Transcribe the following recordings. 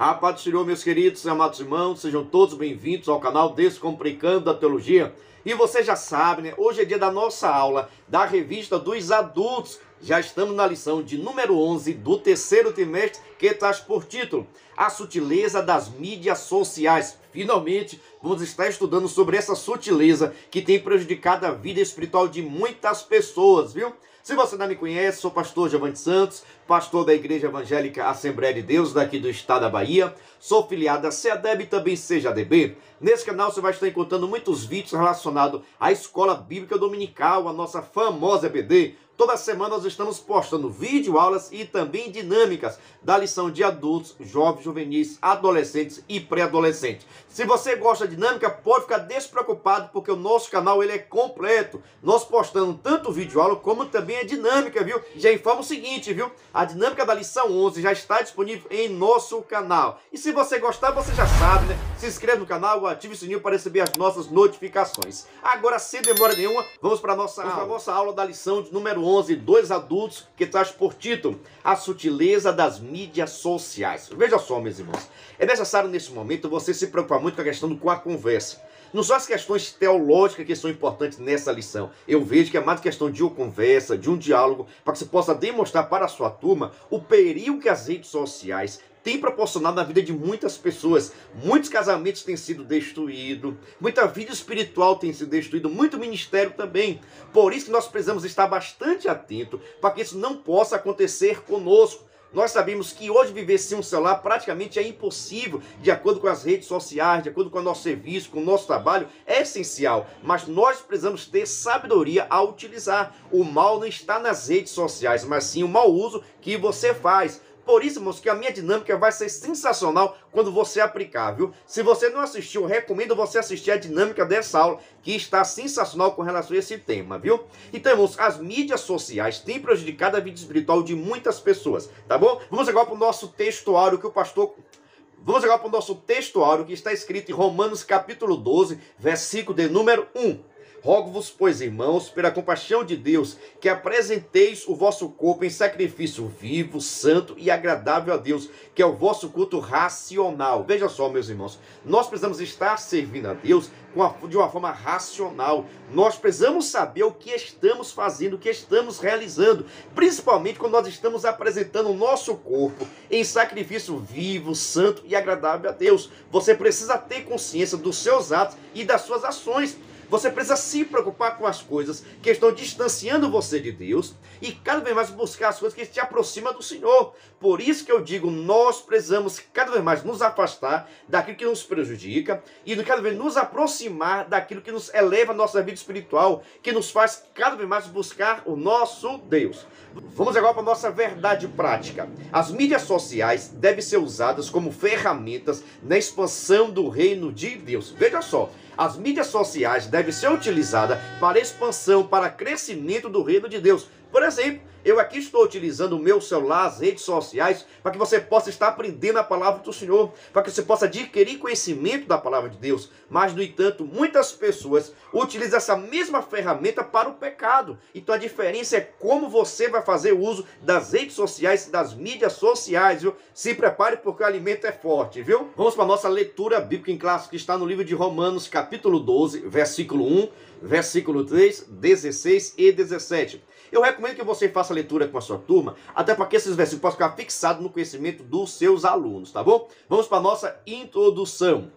A paz do Senhor, meus queridos e amados irmãos, sejam todos bem-vindos ao canal Descomplicando a Teologia. E você já sabe, né? Hoje é dia da nossa aula da revista dos adultos. Já estamos na lição de número 11 do terceiro trimestre, que traz por título A Sutileza das Mídias Sociais. Finalmente, vamos estar estudando sobre essa sutileza que tem prejudicado a vida espiritual de muitas pessoas, viu? Se você não me conhece, sou pastor Giovanni Santos, pastor da Igreja Evangélica Assembleia de Deus, daqui do estado da Bahia. Sou filiado a CEADEB e também CEJADB. Nesse canal você vai estar encontrando muitos vídeos relacionados à Escola Bíblica Dominical, a nossa famosa EBD. Toda semana nós estamos postando vídeo, aulas e também dinâmicas da lição de adultos, jovens, juvenis, adolescentes e pré-adolescentes. Se você gosta da dinâmica, pode ficar despreocupado, porque o nosso canal ele é completo. Nós postamos tanto vídeo aula como também a dinâmica, viu? Já informo o seguinte, viu? A dinâmica da lição 11 já está disponível em nosso canal. E se você gostar, você já sabe, né? Se inscreva no canal, ative o sininho para receber as nossas notificações. Agora, sem demora nenhuma, vamos para a nossa aula da lição de número 11, dois adultos, que traz por título A Sutileza das Mídias Sociais. Veja só, meus irmãos, é necessário nesse momento você se preocupar muito com a conversa. Não são as questões teológicas que são importantes nessa lição. Eu vejo que é mais questão de uma conversa, de um diálogo, para que você possa demonstrar para a sua turma o perigo que as redes sociais têm proporcionado na vida de muitas pessoas. Muitos casamentos têm sido destruídos, muita vida espiritual tem sido destruída, muito ministério também. Por isso que nós precisamos estar bastante atentos para que isso não possa acontecer conosco. Nós sabemos que hoje viver sem um celular praticamente é impossível, de acordo com as redes sociais, de acordo com o nosso serviço, com o nosso trabalho, é essencial. Mas nós precisamos ter sabedoria ao utilizar. O mal não está nas redes sociais, mas sim o mau uso que você faz. Por isso, irmãos, que a minha dinâmica vai ser sensacional quando você aplicar, viu? Se você não assistiu, eu recomendo você assistir a dinâmica dessa aula, que está sensacional com relação a esse tema, viu? Então, irmãos, as mídias sociais têm prejudicado a vida espiritual de muitas pessoas, tá bom? Vamos agora para o nosso textuário que o pastor... Vamos agora para o nosso textuário que está escrito em Romanos capítulo 12, versículo de número 1. Rogo-vos, pois, irmãos, pela compaixão de Deus, que apresenteis o vosso corpo em sacrifício vivo, santo e agradável a Deus, que é o vosso culto racional. Veja só, meus irmãos, nós precisamos estar servindo a Deus de uma forma racional. Nós precisamos saber o que estamos fazendo, o que estamos realizando, principalmente quando nós estamos apresentando o nosso corpo em sacrifício vivo, santo e agradável a Deus. Você precisa ter consciência dos seus atos e das suas ações. Você precisa se preocupar com as coisas que estão distanciando você de Deus e cada vez mais buscar as coisas que te aproximam do Senhor. Por isso que eu digo, nós precisamos cada vez mais nos afastar daquilo que nos prejudica e cada vez nos aproximar daquilo que nos eleva a nossa vida espiritual, que nos faz cada vez mais buscar o nosso Deus. Vamos agora para a nossa verdade prática. As mídias sociais devem ser usadas como ferramentas na expansão do reino de Deus. Veja só. As mídias sociais devem ser utilizadas para expansão, para crescimento do reino de Deus. Por exemplo, eu aqui estou utilizando o meu celular, as redes sociais, para que você possa estar aprendendo a palavra do Senhor, para que você possa adquirir conhecimento da palavra de Deus. Mas, no entanto, muitas pessoas utilizam essa mesma ferramenta para o pecado. Então, a diferença é como você vai fazer uso das redes sociais, das mídias sociais, viu? Se prepare porque o alimento é forte, viu? Vamos para a nossa leitura bíblica em classe, que está no livro de Romanos, capítulo 12, versículo 1, versículo 3, 16 e 17. Eu recomendo que você faça a leitura com a sua turma, até para que esses versículos possam ficar fixados no conhecimento dos seus alunos, tá bom? Vamos para a nossa introdução.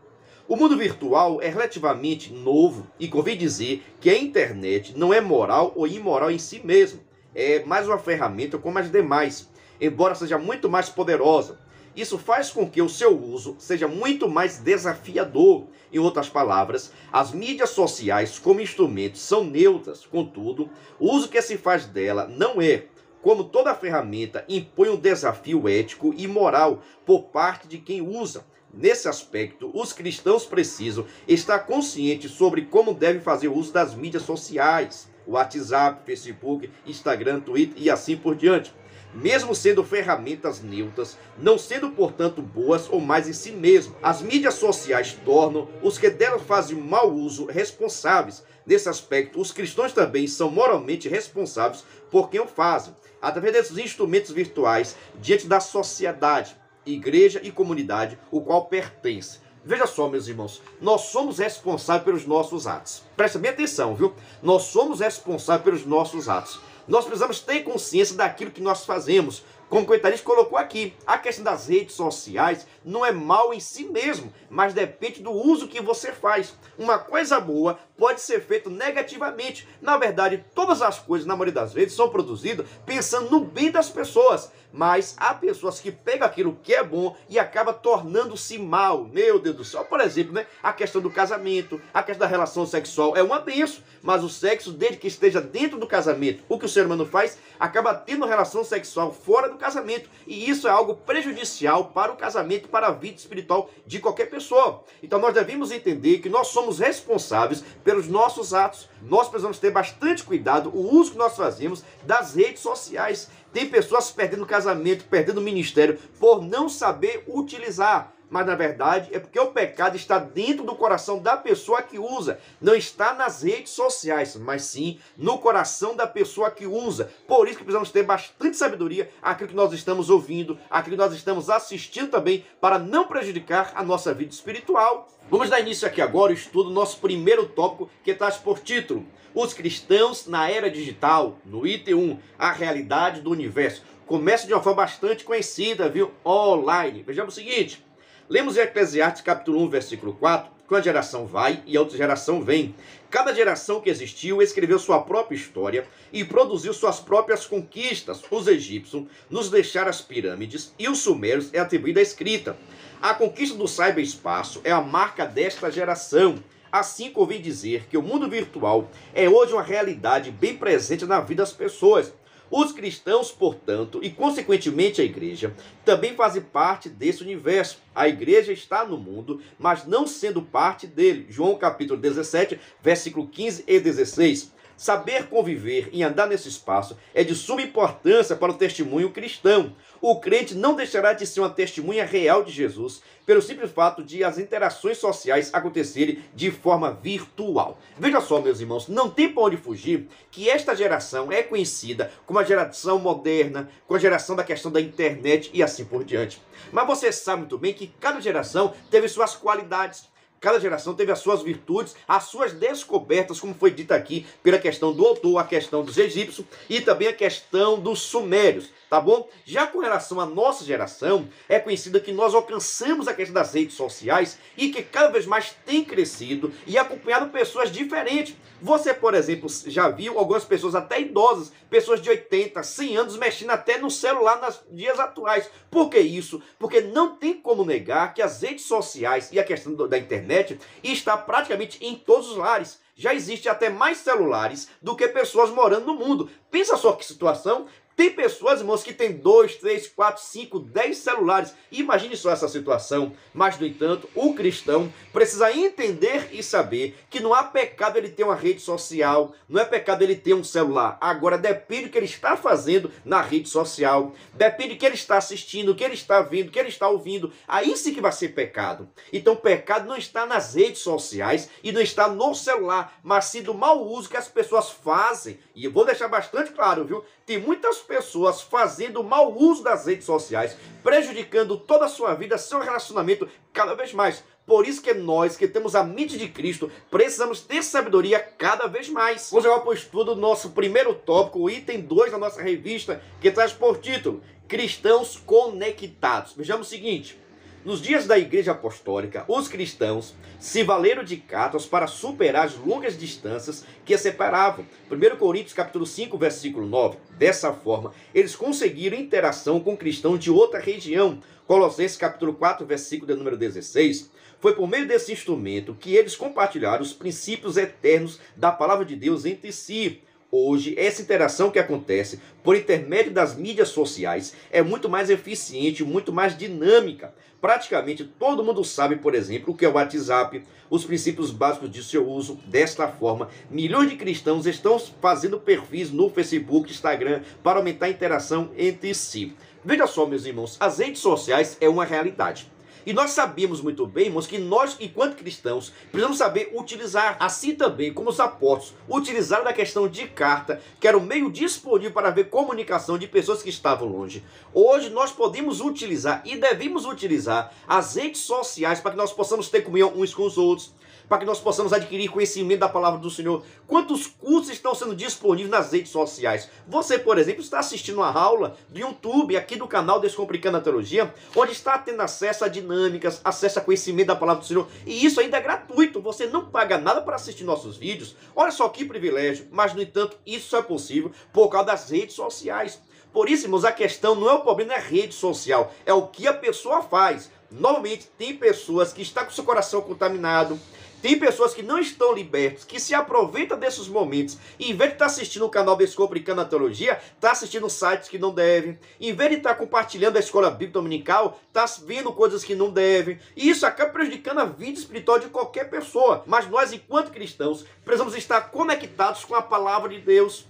O mundo virtual é relativamente novo e convém dizer que a internet não é moral ou imoral em si mesmo. É mais uma ferramenta como as demais, embora seja muito mais poderosa. Isso faz com que o seu uso seja muito mais desafiador. Em outras palavras, as mídias sociais como instrumentos são neutras, contudo, o uso que se faz dela não é. Como toda ferramenta, impõe um desafio ético e moral por parte de quem usa. Nesse aspecto, os cristãos precisam estar conscientes sobre como devem fazer uso das mídias sociais, WhatsApp, Facebook, Instagram, Twitter e assim por diante. Mesmo sendo ferramentas neutras, não sendo, portanto, boas ou mais em si mesmo. As mídias sociais tornam os que delas fazem mau uso responsáveis. Nesse aspecto, os cristãos também são moralmente responsáveis por quem o fazem, através desses instrumentos virtuais diante da sociedade. igreja e comunidade, o qual pertence. Veja só, meus irmãos, nós somos responsáveis pelos nossos atos. Presta bem atenção, viu? Nós somos responsáveis pelos nossos atos. Nós precisamos ter consciência daquilo que nós fazemos. Como o comentarista colocou aqui, a questão das redes sociais não é mal em si mesmo, mas depende do uso que você faz. Uma coisa boa pode ser feita negativamente. Na verdade, todas as coisas, na maioria das vezes, são produzidas pensando no bem das pessoas. Mas há pessoas que pegam aquilo que é bom e acabam tornando-se mal. Meu Deus do céu. Por exemplo, né, a questão do casamento, a questão da relação sexual é uma benção. Mas o sexo, desde que esteja dentro do casamento, o que o ser humano faz, acaba tendo relação sexual fora do casamento. E isso é algo prejudicial para o casamento, para a vida espiritual de qualquer pessoa. Então nós devemos entender que nós somos responsáveis pelos nossos atos. Nós precisamos ter bastante cuidado o uso que nós fazemos das redes sociais. Tem pessoas perdendo casamento, perdendo ministério, por não saber utilizar. Mas na verdade é porque o pecado está dentro do coração da pessoa que usa. Não está nas redes sociais, mas sim no coração da pessoa que usa. Por isso que precisamos ter bastante sabedoria aquilo que nós estamos ouvindo, aquilo que nós estamos assistindo também, para não prejudicar a nossa vida espiritual. Vamos dar início aqui agora ao estudo do nosso primeiro tópico, que traz por título: Os cristãos na era digital. No item 1, a realidade do universo. Começa de uma forma bastante conhecida, viu? Online. Vejamos o seguinte. Lemos em Eclesiastes capítulo 1, versículo 4, que uma geração vai e a outra geração vem. Cada geração que existiu escreveu sua própria história e produziu suas próprias conquistas. Os egípcios nos deixaram as pirâmides e os sumérios é atribuída a escrita. A conquista do cyberespaço é a marca desta geração. Assim convém dizer que o mundo virtual é hoje uma realidade bem presente na vida das pessoas. Os cristãos, portanto, e consequentemente a igreja, também fazem parte desse universo. A igreja está no mundo, mas não sendo parte dele. João capítulo 17, versículo 15 e 16. Saber conviver e andar nesse espaço é de suma importância para o testemunho cristão. O crente não deixará de ser uma testemunha real de Jesus pelo simples fato de as interações sociais acontecerem de forma virtual. Veja só, meus irmãos, não tem para onde fugir que esta geração é conhecida como a geração moderna, com a geração da questão da internet e assim por diante. Mas você sabe muito bem que cada geração teve suas qualidades. Cada geração teve as suas virtudes, as suas descobertas, como foi dito aqui, pela questão do autor, a questão dos egípcios e também a questão dos sumérios, tá bom? Já com relação à nossa geração, é conhecida que nós alcançamos a questão das redes sociais e que cada vez mais tem crescido e acompanhado pessoas diferentes. Você, por exemplo, já viu algumas pessoas até idosas, pessoas de 80, 100 anos mexendo até no celular nos dias atuais. Por que isso? Porque não tem como negar que as redes sociais e a questão da internet está praticamente em todos os lares. Já existe até mais celulares do que pessoas morando no mundo. Pensa só que situação. Tem pessoas, irmãos, que tem 2, 3, 4, 5, 10 celulares. Imagine só essa situação. Mas, no entanto, o cristão precisa entender e saber que não há pecado ele ter uma rede social, não é pecado ele ter um celular. Agora, depende do que ele está fazendo na rede social, depende do que ele está assistindo, o que ele está vendo, o que ele está ouvindo. Aí sim que vai ser pecado. Então, o pecado não está nas redes sociais e não está no celular, mas sim do mau uso que as pessoas fazem. E eu vou deixar bastante claro, viu? Tem muitas pessoas fazendo mau uso das redes sociais, prejudicando toda a sua vida, seu relacionamento cada vez mais. Por isso que nós, que temos a mente de Cristo, precisamos ter sabedoria cada vez mais. Vamos agora para o estudo do nosso primeiro tópico, o item 2 da nossa revista, que traz por título Cristãos Conectados. Vejamos o seguinte. Nos dias da Igreja Apostólica, os cristãos se valeram de cartas para superar as longas distâncias que as separavam. 1 Coríntios capítulo 5, versículo 9. Dessa forma, eles conseguiram interação com cristãos de outra região. Colossenses capítulo 4, versículo de número 16. Foi por meio desse instrumento que eles compartilharam os princípios eternos da palavra de Deus entre si. Hoje, essa interação que acontece por intermédio das mídias sociais é muito mais eficiente, muito mais dinâmica. Praticamente todo mundo sabe, por exemplo, o que é o WhatsApp, os princípios básicos de seu uso. Desta forma, milhões de cristãos estão fazendo perfis no Facebook, Instagram, para aumentar a interação entre si. Veja só, meus irmãos, as redes sociais é uma realidade. E nós sabemos muito bem, irmãos, que nós, enquanto cristãos, precisamos saber utilizar, assim também como os apóstolos utilizaram a questão de carta, que era o meio disponível para ver comunicação de pessoas que estavam longe. Hoje nós podemos utilizar e devemos utilizar as redes sociais para que nós possamos ter comunhão uns com os outros, para que nós possamos adquirir conhecimento da palavra do Senhor. Quantos cursos estão sendo disponíveis nas redes sociais? Você, por exemplo, está assistindo uma aula do YouTube, aqui do canal Descomplicando a Teologia, onde está tendo acesso a dinâmicas, acesso a conhecimento da palavra do Senhor. E isso ainda é gratuito, você não paga nada para assistir nossos vídeos. Olha só que privilégio, mas no entanto, isso só é possível por causa das redes sociais. Por isso, irmãos, a questão não é o problema da rede social, é o que a pessoa faz. Novamente, tem pessoas que estão com seu coração contaminado, tem pessoas que não estão libertas, que se aproveitam desses momentos, e em vez de estar assistindo o canal Descomplicando a Teologia, está assistindo sites que não devem, em vez de estar compartilhando a escola bíblica dominical, está vendo coisas que não devem, e isso acaba prejudicando a vida espiritual de qualquer pessoa. Mas nós, enquanto cristãos, precisamos estar conectados com a palavra de Deus,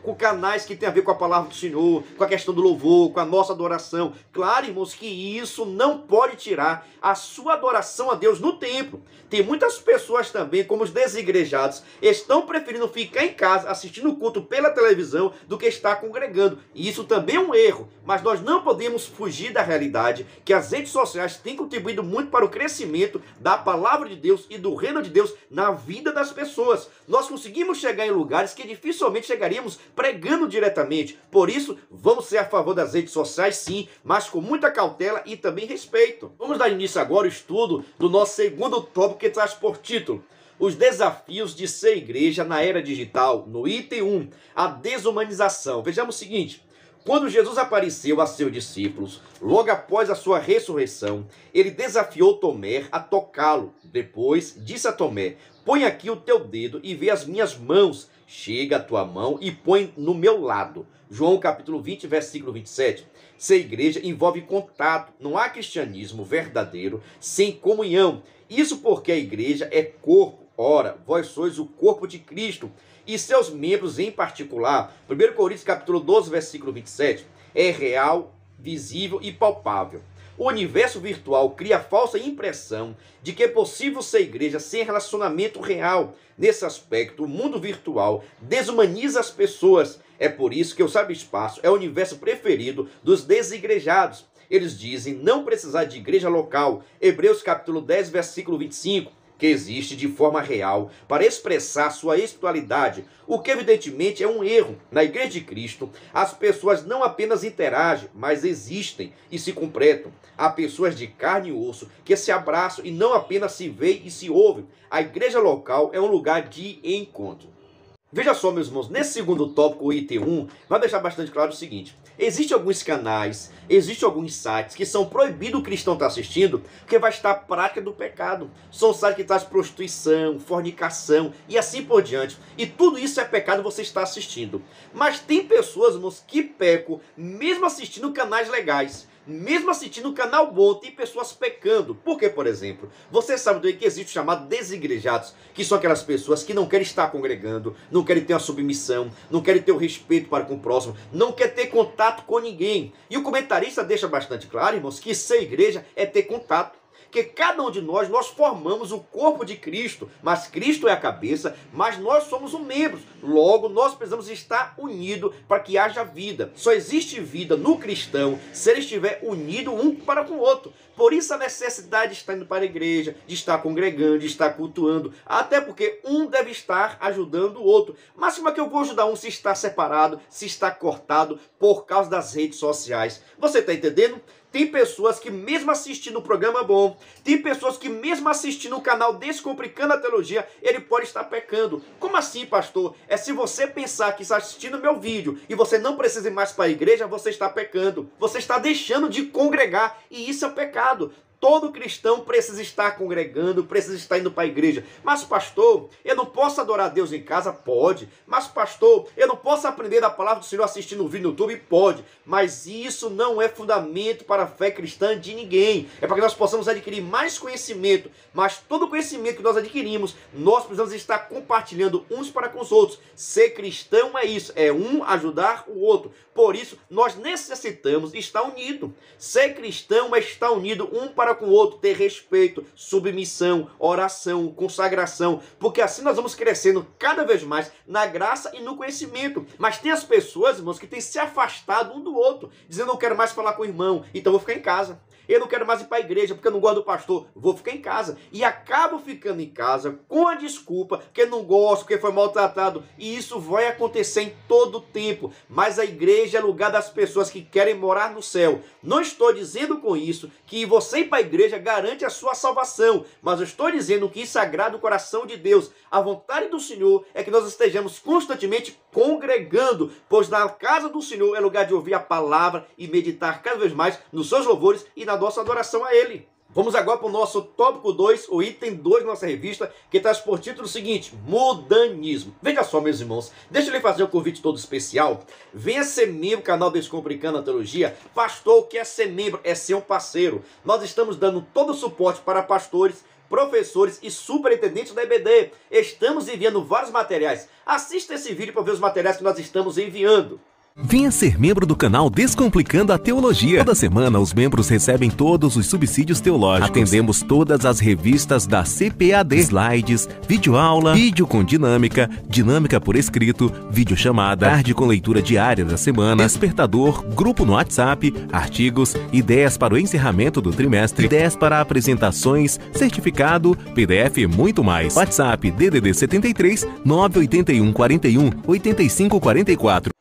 com canais que tem a ver com a palavra do Senhor, com a questão do louvor, com a nossa adoração. Claro, irmãos, que isso não pode tirar a sua adoração a Deus no templo. Tem muitas pessoas também, como os desigrejados, estão preferindo ficar em casa assistindo o culto pela televisão do que estar congregando. E isso também é um erro, mas nós não podemos fugir da realidade que as redes sociais têm contribuído muito para o crescimento da palavra de Deus e do reino de Deus na vida das pessoas. Nós conseguimos chegar em lugares que dificilmente chegaríamos pregando diretamente. Por isso, vamos ser a favor das redes sociais, sim, mas com muita cautela e também respeito. Vamos dar início agora ao estudo do nosso segundo tópico, que traz por título os desafios de ser igreja na era digital. No item 1, a desumanização. Vejamos o seguinte: quando Jesus apareceu a seus discípulos, logo após a sua ressurreição, ele desafiou Tomé a tocá-lo. Depois disse a Tomé: põe aqui o teu dedo e vê as minhas mãos. Chega a tua mão e põe no meu lado. João capítulo 20, versículo 27. Ser igreja envolve contato. Não há cristianismo verdadeiro sem comunhão. Isso porque a igreja é corpo. Ora, vós sois o corpo de Cristo e seus membros em particular. 1 Coríntios capítulo 12, versículo 27. É real, visível e palpável. O universo virtual cria a falsa impressão de que é possível ser igreja sem relacionamento real. Nesse aspecto, o mundo virtual desumaniza as pessoas. É por isso que o Cyberespaço é o universo preferido dos desigrejados. Eles dizem não precisar de igreja local. Hebreus capítulo 10, versículo 25. Que existe de forma real para expressar sua espiritualidade, o que evidentemente é um erro. Na Igreja de Cristo, as pessoas não apenas interagem, mas existem e se completam. Há pessoas de carne e osso que se abraçam e não apenas se veem e se ouvem. A igreja local é um lugar de encontro. Veja só, meus irmãos, nesse segundo tópico, o item 1, vai deixar bastante claro o seguinte: existem alguns canais, existem alguns sites que são proibidos o cristão estar assistindo, porque vai estar a prática do pecado. São sites que trazem prostituição, fornicação e assim por diante. E tudo isso é pecado você está assistindo. Mas tem pessoas, irmãos, que pecam mesmo assistindo canais legais. Mesmo assistindo um canal bom, tem pessoas pecando. Porque, por exemplo, você sabe que existe o chamado desigrejados, que são aquelas pessoas que não querem estar congregando, não querem ter uma submissão, não querem ter o respeito para com o próximo, não querem ter contato com ninguém. E o comentarista deixa bastante claro, irmãos, que ser igreja é ter contato. Porque cada um de nós formamos o corpo de Cristo, mas Cristo é a cabeça, mas nós somos os membros. Logo, nós precisamos estar unidos para que haja vida. Só existe vida no cristão se ele estiver unido um para com o outro. Por isso a necessidade de estar indo para a igreja, de estar congregando, de estar cultuando, até porque um deve estar ajudando o outro. Mas como é que eu vou ajudar um se está separado, se está cortado por causa das redes sociais? Você está entendendo? Tem pessoas que mesmo assistindo o programa bom, tem pessoas que mesmo assistindo o canal Descomplicando a Teologia, ele pode estar pecando. Como assim, pastor? É se você pensar que está assistindo meu vídeo e você não precisa ir mais para a igreja, você está pecando. Você está deixando de congregar e isso é pecado. Todo cristão precisa estar congregando, precisa estar indo para a igreja. Mas, pastor, eu não posso adorar a Deus em casa? Pode. Mas, pastor, eu não posso aprender da palavra do Senhor assistindo um vídeo no YouTube? Pode. Mas isso não é fundamento para a fé cristã de ninguém. É para que nós possamos adquirir mais conhecimento. Mas todo conhecimento que nós adquirimos, nós precisamos estar compartilhando uns para com os outros. Ser cristão é isso, é um ajudar o outro. Por isso, nós necessitamos estar unidos. Ser cristão é estar unido um para para com o outro, ter respeito, submissão, oração, consagração, porque assim nós vamos crescendo cada vez mais na graça e no conhecimento. Mas tem as pessoas, irmãos, que têm se afastado um do outro, dizendo: não quero mais falar com o irmão, então vou ficar em casa. Eu não quero mais ir para a igreja porque eu não gosto do pastor, vou ficar em casa. E acabo ficando em casa com a desculpa que não gosto, que foi maltratado. E isso vai acontecer em todo o tempo. Mas a igreja é lugar das pessoas que querem morar no céu. Não estou dizendo com isso que você ir para a igreja garante a sua salvação. Mas eu estou dizendo que isso agrada o coração de Deus. A vontade do Senhor é que nós estejamos constantemente congregando, pois na casa do Senhor é lugar de ouvir a palavra e meditar cada vez mais nos seus louvores e na nossa adoração a Ele. Vamos agora para o nosso tópico 2, o item 2 da nossa revista, que traz por título o seguinte: mudanismo. Veja só, meus irmãos, deixa eu lhe fazer um convite todo especial. Venha ser membro do canal Descomplicando a Teologia. Pastor, o que é ser membro? É ser um parceiro. Nós estamos dando todo o suporte para pastores, professores e superintendentes da EBD. Estamos enviando vários materiais. Assista esse vídeo para ver os materiais que nós estamos enviando. Venha ser membro do canal Descomplicando a Teologia. Toda semana os membros recebem todos os subsídios teológicos. Atendemos todas as revistas da CPAD, slides, videoaula, vídeo com dinâmica, dinâmica por escrito, videochamada, tarde com leitura diária da semana, despertador, grupo no WhatsApp, artigos, ideias para o encerramento do trimestre, ideias para apresentações, certificado, PDF e muito mais. WhatsApp DDD 73 981 41 85 44.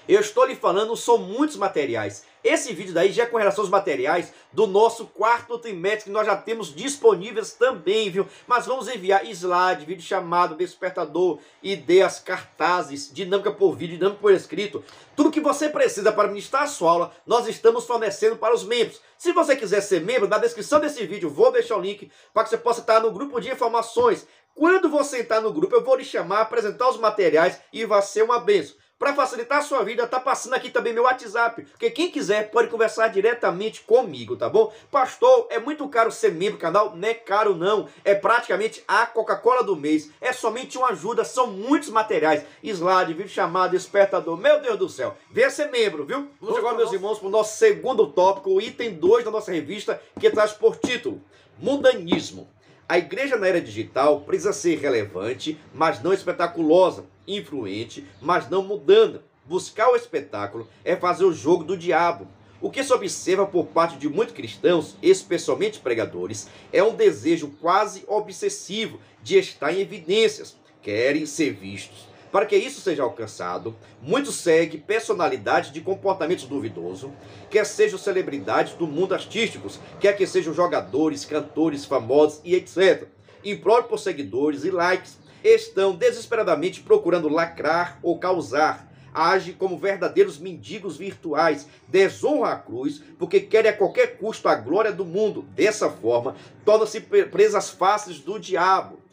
Eu estou lhe falando, são muitos materiais. Esse vídeo daí já é com relação aos materiais do nosso quarto trimestre, que nós já temos disponíveis também, viu? Mas vamos enviar slide, vídeo chamado, despertador, ideias, cartazes, dinâmica por vídeo, dinâmica por escrito. Tudo que você precisa para ministrar a sua aula, nós estamos fornecendo para os membros. Se você quiser ser membro, na descrição desse vídeo vou deixar o link para que você possa estar no grupo de informações. Quando você entrar no grupo, eu vou lhe chamar, apresentar os materiais e vai ser uma bênção. Para facilitar a sua vida, tá passando aqui também meu WhatsApp, porque quem quiser pode conversar diretamente comigo, tá bom? Pastor, é muito caro ser membro do canal? Não é caro não, é praticamente a Coca-Cola do mês, é somente uma ajuda, são muitos materiais, slide, vídeo chamado, despertador, meu Deus do céu, venha ser membro, viu? Vamos agora, meus irmãos, para o nosso segundo tópico, o item 2 da nossa revista, que traz por título: mudanismo. A igreja na era digital precisa ser relevante, mas não espetaculosa, influente, mas não mudando. Buscar o espetáculo é fazer o jogo do diabo. O que se observa por parte de muitos cristãos, especialmente pregadores, é um desejo quase obsessivo de estar em evidências. Querem ser vistos. Para que isso seja alcançado, muitos seguem personalidades de comportamentos duvidosos, quer sejam celebridades do mundo artístico, quer que sejam jogadores, cantores, famosos e etc. Imploram por seguidores e likes, estão desesperadamente procurando lacrar ou causar. Agem como verdadeiros mendigos virtuais, desonram a cruz, porque querem a qualquer custo a glória do mundo. Dessa forma, tornam-se presas fáceis do diabo.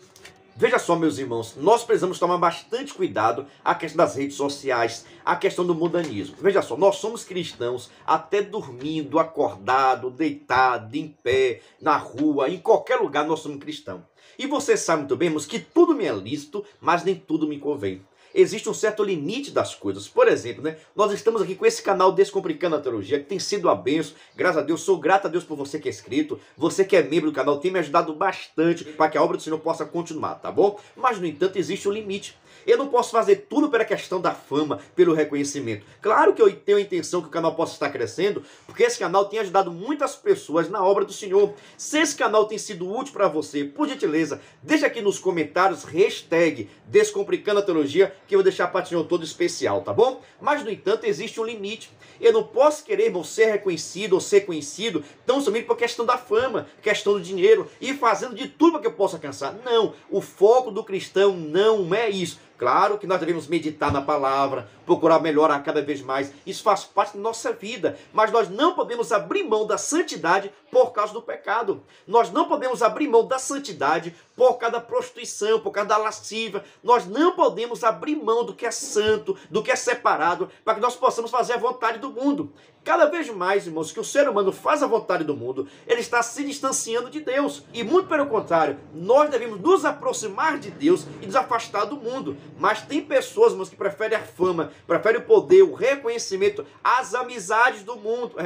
Veja só, meus irmãos, nós precisamos tomar bastante cuidado a questão das redes sociais, a questão do mundanismo. Veja só, nós somos cristãos até dormindo, acordado, deitado, em pé, na rua, em qualquer lugar nós somos cristãos. E você sabe muito bem, irmãos, que tudo me é lícito, mas nem tudo me convém. Existe um certo limite das coisas. Por exemplo, nós estamos aqui com esse canal Descomplicando a Teologia, que tem sido uma bênção. Graças a Deus, sou grato a Deus por você que é inscrito. Você que é membro do canal tem me ajudado bastante para que a obra do Senhor possa continuar, tá bom? Mas, no entanto, existe um limite. Eu não posso fazer tudo pela questão da fama, pelo reconhecimento. Claro que eu tenho a intenção que o canal possa estar crescendo, porque esse canal tem ajudado muitas pessoas na obra do Senhor. Se esse canal tem sido útil para você, por gentileza, deixa aqui nos comentários, hashtag Descomplicando a Teologia, que eu vou deixar para o Senhor todo especial, tá bom? Mas, no entanto, existe um limite. Eu não posso querer, irmão, ser reconhecido ou ser conhecido tão somente por questão da fama, questão do dinheiro, e fazendo de tudo para que eu possa alcançar. Não, o foco do cristão não é isso. Claro que nós devemos meditar na palavra, procurar melhorar cada vez mais. Isso faz parte da nossa vida. Mas nós não podemos abrir mão da santidade por causa do pecado. Nós não podemos abrir mão da santidade por causa da prostituição, por causa da lascívia. Nós não podemos abrir mão do que é santo, do que é separado, para que nós possamos fazer a vontade do mundo. Cada vez mais, irmãos, que o ser humano faz a vontade do mundo, ele está se distanciando de Deus. E muito pelo contrário, nós devemos nos aproximar de Deus e nos afastar do mundo. Mas tem pessoas, irmãos, que preferem a fama, preferem o poder, o reconhecimento, as amizades do mundo.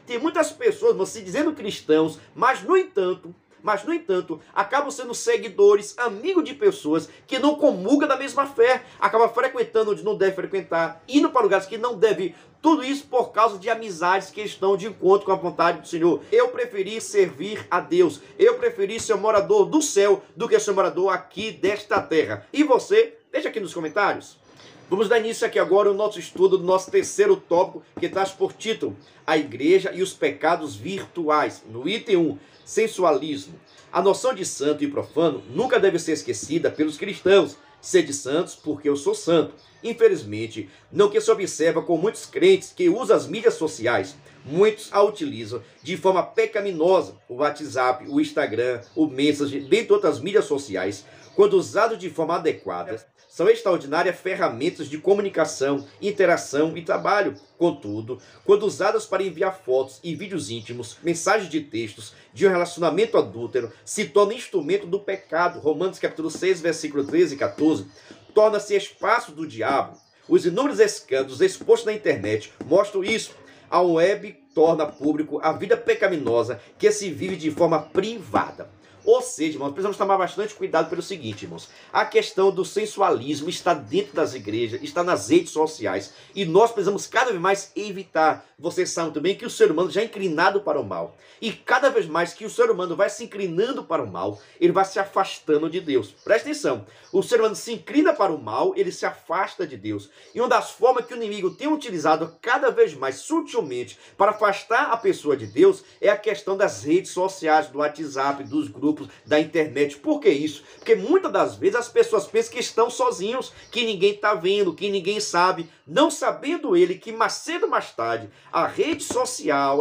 Tem muitas pessoas, irmãos, se dizendo cristãos, mas no entanto, acabam sendo seguidores, amigos de pessoas que não comungam da mesma fé, acabam frequentando onde não deve frequentar, indo para lugares que não deve ir. Tudo isso por causa de amizades que estão de encontro com a vontade do Senhor. Eu preferi servir a Deus, eu preferi ser morador do céu do que ser morador aqui desta terra. E você? Deixa aqui nos comentários. Vamos dar início aqui agora ao nosso estudo do nosso terceiro tópico, que traz por título A Igreja e os Pecados Virtuais. No item 1, sensualismo. A noção de santo e profano nunca deve ser esquecida pelos cristãos. Sede santos porque eu sou santo. Infelizmente, não que se observa com muitos crentes que usam as mídias sociais. Muitos a utilizam de forma pecaminosa. O WhatsApp, o Instagram, o Messenger, dentre outras mídias sociais, quando usados de forma adequada, são extraordinárias ferramentas de comunicação, interação e trabalho. Contudo, quando usadas para enviar fotos e vídeos íntimos, mensagens de textos de um relacionamento adúltero, se torna instrumento do pecado. Romanos capítulo 6, versículo 13 e 14. Torna-se espaço do diabo. Os inúmeros escândalos expostos na internet mostram isso. A web torna público a vida pecaminosa que se vive de forma privada. Ou seja, irmãos, precisamos tomar bastante cuidado pelo seguinte, irmãos. A questão do sensualismo está dentro das igrejas, está nas redes sociais. E nós precisamos cada vez mais evitar. Vocês sabem também que o ser humano já é inclinado para o mal. E cada vez mais que o ser humano vai se inclinando para o mal, ele vai se afastando de Deus. Presta atenção. O ser humano se inclina para o mal, ele se afasta de Deus. E uma das formas que o inimigo tem utilizado cada vez mais sutilmente para afastar a pessoa de Deus é a questão das redes sociais, do WhatsApp, dos grupos, da internet. Por que isso? Porque muitas das vezes as pessoas pensam que estão sozinhos, que ninguém está vendo, que ninguém sabe, não sabendo ele que mais cedo ou mais tarde a rede social,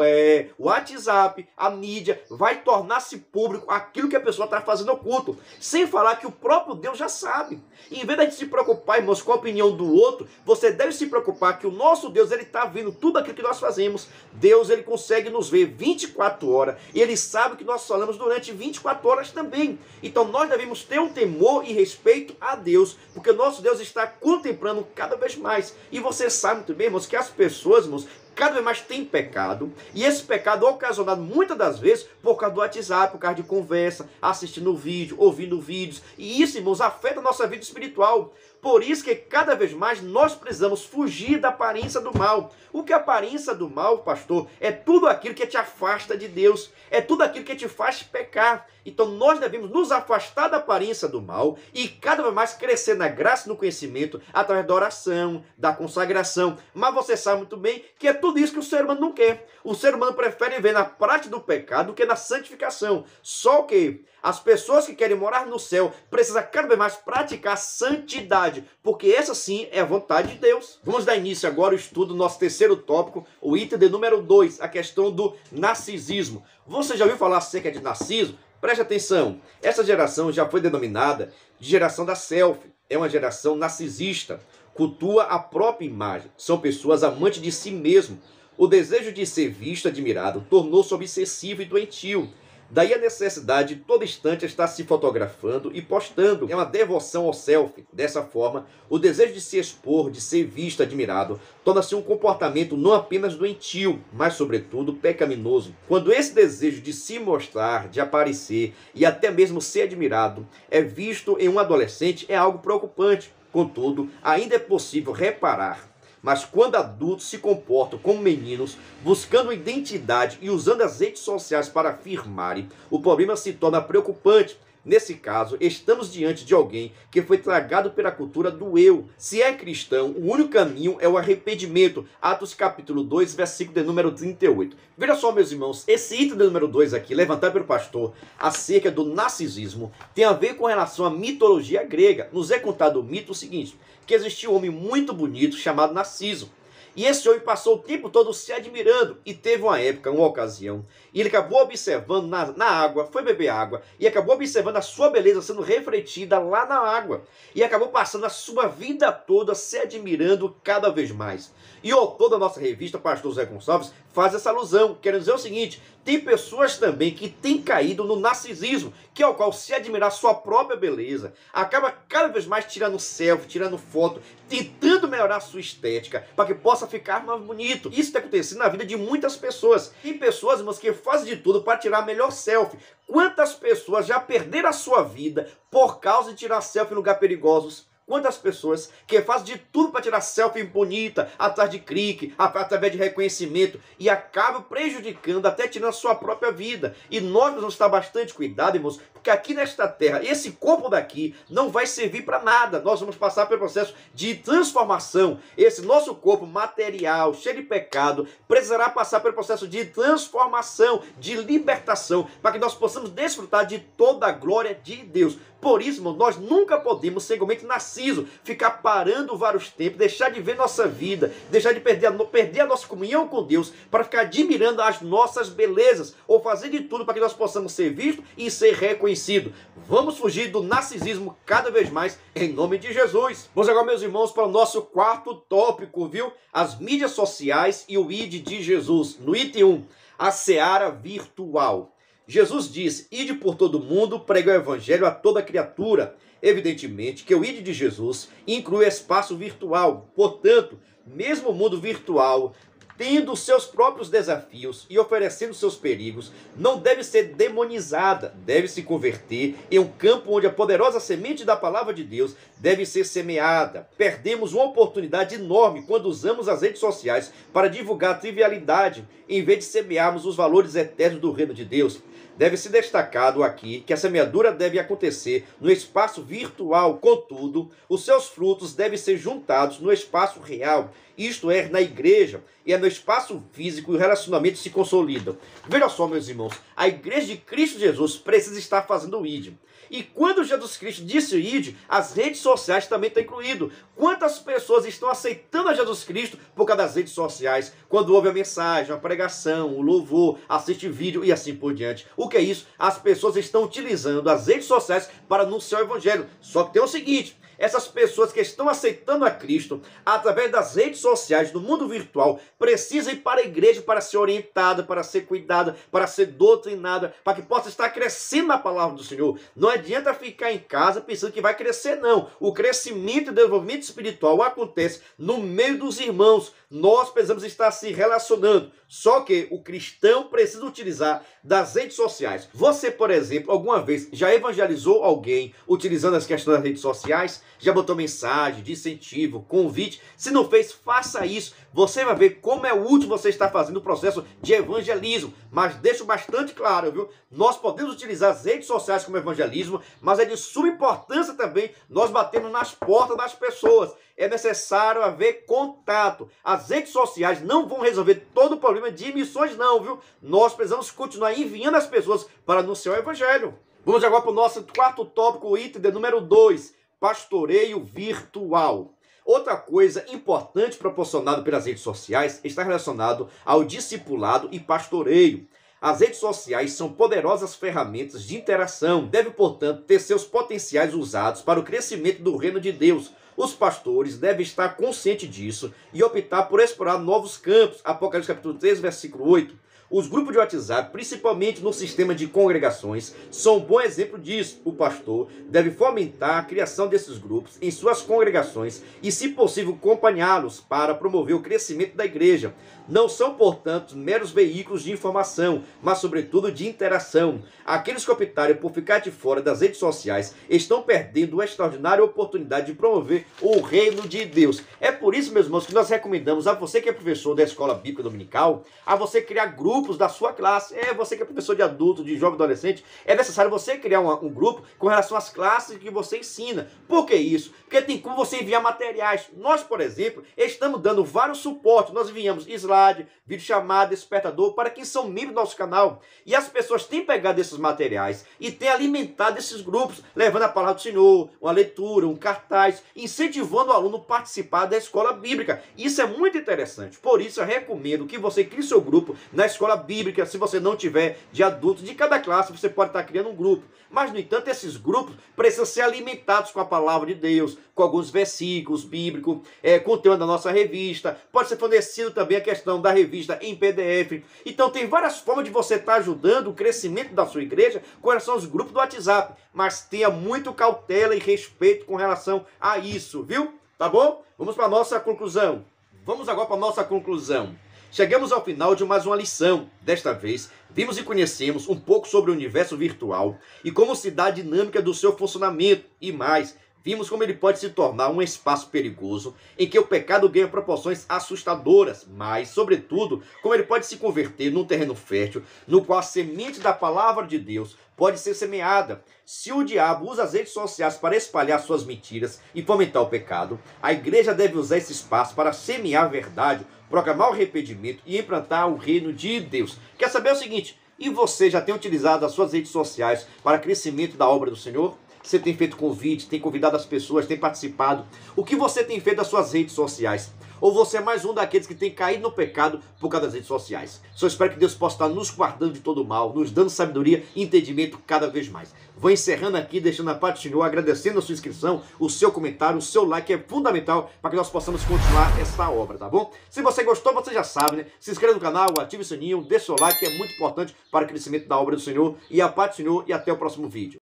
o WhatsApp, a mídia vai tornar-se público aquilo que a pessoa está fazendo oculto, sem falar que o próprio Deus já sabe. E em vez de se preocupar, irmãos, com a opinião do outro, você deve se preocupar que o nosso Deus, ele está vendo tudo aquilo que nós fazemos. Deus, ele consegue nos ver 24 horas e ele sabe que nós falamos durante 24 horas também. Então nós devemos ter um temor e respeito a Deus, porque o nosso Deus está contemplando cada vez mais. E você sabe muito bem, irmãos, que as pessoas, irmãos, cada vez mais tem pecado, e esse pecado é ocasionado muitas das vezes por causa do WhatsApp, por causa de conversa, assistindo vídeo, ouvindo vídeos, e isso, irmãos, afeta a nossa vida espiritual. Por isso que cada vez mais nós precisamos fugir da aparência do mal. O que é a aparência do mal, pastor? É tudo aquilo que te afasta de Deus, é tudo aquilo que te faz pecar. Então nós devemos nos afastar da aparência do mal e cada vez mais crescer na graça e no conhecimento através da oração, da consagração. Mas você sabe muito bem que é tudo isso que o ser humano não quer. O ser humano prefere ver na prática do pecado do que na santificação. Só que as pessoas que querem morar no céu precisam cada vez mais praticar santidade, porque essa sim é a vontade de Deus. Vamos dar início agora ao estudo do nosso terceiro tópico, o item de número 2, a questão do narcisismo. Você já ouviu falar acerca de narciso? Preste atenção, essa geração já foi denominada de geração da selfie. É uma geração narcisista, cultua a própria imagem, são pessoas amantes de si mesmo. O desejo de ser visto, admirado, tornou-se obsessivo e doentio. Daí a necessidade de todo instante estar se fotografando e postando. É uma devoção ao selfie. Dessa forma, o desejo de se expor, de ser visto, admirado, torna-se um comportamento não apenas doentio, mas sobretudo pecaminoso. Quando esse desejo de se mostrar, de aparecer e até mesmo ser admirado é visto em um adolescente, é algo preocupante. Contudo, ainda é possível reparar. Mas quando adultos se comportam como meninos, buscando identidade e usando as redes sociais para afirmarem, o problema se torna preocupante. Nesse caso, estamos diante de alguém que foi tragado pela cultura do eu. Se é cristão, o único caminho é o arrependimento. Atos capítulo 2, versículo de número 38. Veja só, meus irmãos, esse item de número 2 aqui, levantado pelo pastor, acerca do narcisismo, tem a ver com relação à mitologia grega. Nos é contado o mito seguinte, que existia um homem muito bonito chamado Narciso. E esse homem passou o tempo todo se admirando e teve uma época, uma ocasião, e ele acabou observando na água, foi beber água, e acabou observando a sua beleza sendo refletida lá na água. E acabou passando a sua vida toda se admirando cada vez mais. E o autor da nossa revista, Pastor Zé Gonçalves, faz essa alusão, querendo dizer o seguinte: tem pessoas também que têm caído no narcisismo, que é o qual, se admirar sua própria beleza, acaba cada vez mais tirando selfie, tirando foto, tentando melhorar a sua estética, para que possa ficar mais bonito. Isso tem acontecido na vida de muitas pessoas. Tem pessoas, irmãos, que fazem de tudo para tirar a melhor selfie. Quantas pessoas já perderam a sua vida por causa de tirar selfie em lugares perigosos? Quantas pessoas que fazem de tudo para tirar selfie bonita, atrás de clique, através de reconhecimento, e acabam prejudicando, até tirando a sua própria vida. E nós precisamos estar bastante cuidado, irmãos, porque aqui nesta terra, esse corpo daqui não vai servir para nada. Nós vamos passar pelo processo de transformação. Esse nosso corpo material, cheio de pecado, precisará passar pelo processo de transformação, de libertação, para que nós possamos desfrutar de toda a glória de Deus. Por isso, irmão, nós nunca podemos ser igualmente narciso, ficar parando vários tempos, deixar de ver nossa vida, deixar de perder a nossa comunhão com Deus, para ficar admirando as nossas belezas, ou fazer de tudo para que nós possamos ser vistos e ser reconhecidos. Vamos fugir do narcisismo cada vez mais, em nome de Jesus. Vamos agora, meus irmãos, para o nosso quarto tópico, viu? As mídias sociais e o ID de Jesus. No item 1, a seara virtual. Jesus disse: ide por todo mundo, pregue o evangelho a toda criatura. Evidentemente que o ide de Jesus inclui espaço virtual. Portanto, mesmo o mundo virtual, tendo seus próprios desafios e oferecendo seus perigos, não deve ser demonizada, deve se converter em um campo onde a poderosa semente da palavra de Deus deve ser semeada. Perdemos uma oportunidade enorme quando usamos as redes sociais para divulgar a trivialidade, em vez de semearmos os valores eternos do reino de Deus. Deve ser destacado aqui que a semeadura deve acontecer no espaço virtual, contudo, os seus frutos devem ser juntados no espaço real, isto é, na igreja, e é no espaço físico que o relacionamento se consolida. Veja só, meus irmãos, a igreja de Cristo Jesus precisa estar fazendo o ID. E quando Jesus Cristo disse o ID, as redes sociais também estão incluídas. Quantas pessoas estão aceitando a Jesus Cristo por causa das redes sociais? Quando ouve a mensagem, a pregação, o louvor, assiste vídeo e assim por diante. O que é isso? As pessoas estão utilizando as redes sociais para anunciar o evangelho. Só que tem o seguinte: essas pessoas que estão aceitando a Cristo através das redes sociais, no mundo virtual, precisam ir para a igreja para ser orientada, para ser cuidada, para ser doutrinada, para que possa estar crescendo na palavra do Senhor. Não adianta ficar em casa pensando que vai crescer, não. O crescimento e desenvolvimento espiritual acontece no meio dos irmãos. Nós precisamos estar se relacionando. Só que o cristão precisa utilizar das redes sociais. Você, por exemplo, alguma vez já evangelizou alguém utilizando as questões das redes sociais? Já botou mensagem de incentivo, convite? Se não fez, faça isso. Você vai ver como é útil você estar fazendo o processo de evangelismo. Mas deixo bastante claro, viu? Nós podemos utilizar as redes sociais como evangelismo, mas é de suma importância também nós batemos nas portas das pessoas. É necessário haver contato. As redes sociais não vão resolver todo o problema de missões, não, viu? Nós precisamos continuar enviando as pessoas para anunciar o evangelho. Vamos agora para o nosso quarto tópico, o item de número 2, pastoreio virtual. Outra coisa importante proporcionada pelas redes sociais está relacionado ao discipulado e pastoreio. As redes sociais são poderosas ferramentas de interação, devem, portanto, ter seus potenciais usados para o crescimento do reino de Deus. Os pastores devem estar conscientes disso e optar por explorar novos campos. Apocalipse capítulo 3, versículo 8. Os grupos de WhatsApp, principalmente no sistema de congregações, são um bom exemplo disso. O pastor deve fomentar a criação desses grupos em suas congregações e, se possível, acompanhá-los para promover o crescimento da igreja. Não são, portanto, meros veículos de informação, mas, sobretudo, de interação. Aqueles que optarem por ficar de fora das redes sociais estão perdendo uma extraordinária oportunidade de promover o reino de Deus. É por isso, meus irmãos, que nós recomendamos a você que é professor da Escola Bíblica Dominical, a você criar grupos da sua classe. Você que é professor de adulto, de jovem adolescente, é necessário você criar um grupo com relação às classes que você ensina. Por que isso? Porque tem como você enviar materiais. Nós, por exemplo, estamos dando vários suportes. Nós enviamos slides, slide, vídeo chamado Despertador, para quem são membros do nosso canal. E as pessoas têm pegado esses materiais e têm alimentado esses grupos, levando a palavra do Senhor, uma leitura, um cartaz, incentivando o aluno a participar da escola bíblica. Isso é muito interessante. Por isso eu recomendo que você crie seu grupo na escola bíblica. Se você não tiver de adultos, de cada classe você pode estar criando um grupo. Mas, no entanto, esses grupos precisam ser alimentados com a palavra de Deus, com alguns versículos bíblicos, conteúdo da nossa revista. Pode ser fornecido também a questão da revista em PDF. Então, tem várias formas de você estar ajudando o crescimento da sua igreja com relação aos grupos do WhatsApp. Mas tenha muito cautela e respeito com relação a isso, viu? Tá bom? Vamos para a nossa conclusão. Vamos agora para a nossa conclusão. Chegamos ao final de mais uma lição. Desta vez, vimos e conhecemos um pouco sobre o universo virtual e como se dá a dinâmica do seu funcionamento. E mais, vimos como ele pode se tornar um espaço perigoso em que o pecado ganha proporções assustadoras, mas, sobretudo, como ele pode se converter num terreno fértil no qual a semente da palavra de Deus pode ser semeada. Se o diabo usa as redes sociais para espalhar suas mentiras e fomentar o pecado, a igreja deve usar esse espaço para semear a verdade, proclamar o arrependimento e implantar o reino de Deus. Quer saber o seguinte? E você já tem utilizado as suas redes sociais para crescimento da obra do Senhor? Você tem feito convite, tem convidado as pessoas, tem participado? O que você tem feito das suas redes sociais? Ou você é mais um daqueles que tem caído no pecado por causa das redes sociais? Só espero que Deus possa estar nos guardando de todo mal, nos dando sabedoria e entendimento cada vez mais. Vou encerrando aqui, deixando a paz do Senhor, agradecendo a sua inscrição, o seu comentário, o seu like é fundamental para que nós possamos continuar essa obra, tá bom? Se você gostou, você já sabe, né? Se inscreva no canal, ative o sininho, deixe o seu like, que é muito importante para o crescimento da obra do Senhor. E a paz do Senhor e até o próximo vídeo.